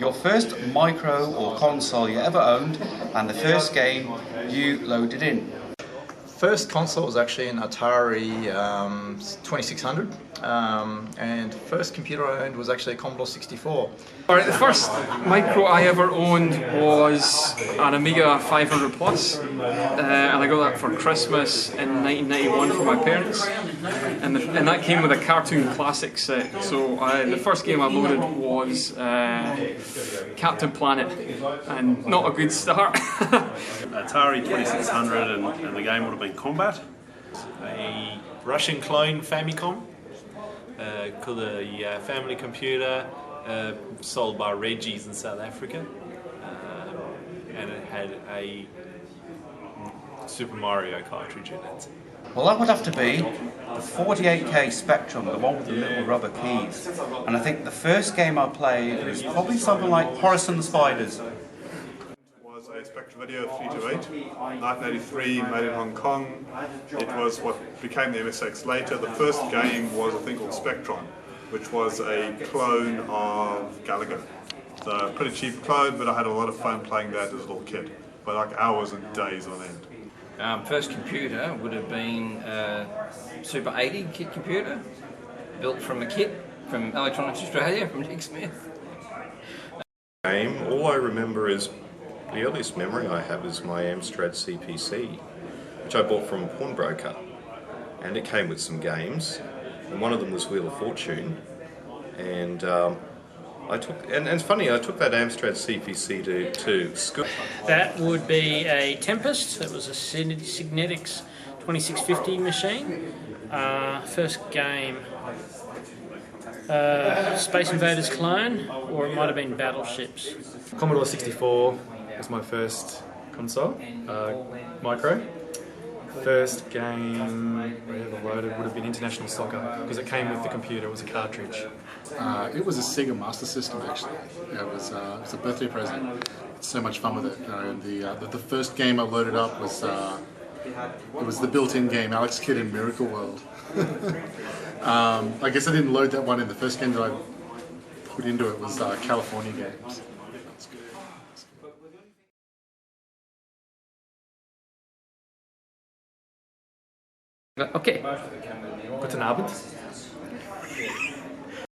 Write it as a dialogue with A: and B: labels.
A: Your first micro or console you ever owned and the first game you loaded in.
B: First console was actually an Atari 2600, and first computer I owned was actually a Commodore 64.
C: Alright, the first micro I ever owned was an Amiga 500 Plus, and I got that for Christmas in 1991 from my parents, and that came with a Cartoon Classics set. So the first game I loaded was Captain Planet, and not a good start.
D: Atari 2600, and the game would have been Combat. A Russian clone Famicom, called a family computer, sold by Reggie's in South Africa, and it had a Super Mario cartridge in it.
A: Well, that would have to be the 48K Spectrum, the one with the little rubber keys. And I think the first game I played was probably something like Horace and the Spiders.
E: Was a Spectrum Video 328, 1983, made in Hong Kong. It was what became the MSX later. The first game was a thing called Spectron, which was a clone of Galaga. So a pretty cheap clone, but I had a lot of fun playing that as a little kid, for like hours and days on end.
F: First computer would have been a Super 80 kit computer, built from a kit from Electronics Australia, from Nick Smith.
G: All I remember is, the earliest memory I have is my Amstrad CPC, which I bought from a pawnbroker, and it came with some games, and one of them was Wheel of Fortune, and it's funny, I took that Amstrad CPC to school.
H: That would be a Tempest. That was a Signetics 2650 machine. First game, Space Invaders clone, or it might have been Battleships.
I: Commodore 64 was my first console, micro. First game I ever loaded would have been International Soccer, because it came with the computer, it was a cartridge.
J: It was a Sega Master System actually. Yeah, it was a birthday present. So much fun with it. And the first game I loaded up was it was the built-in game, Alex Kidd in Miracle World. I guess I didn't load that one in. The first game that I put into it was California Games. That's good.
H: Okay.
I: Guten Abend.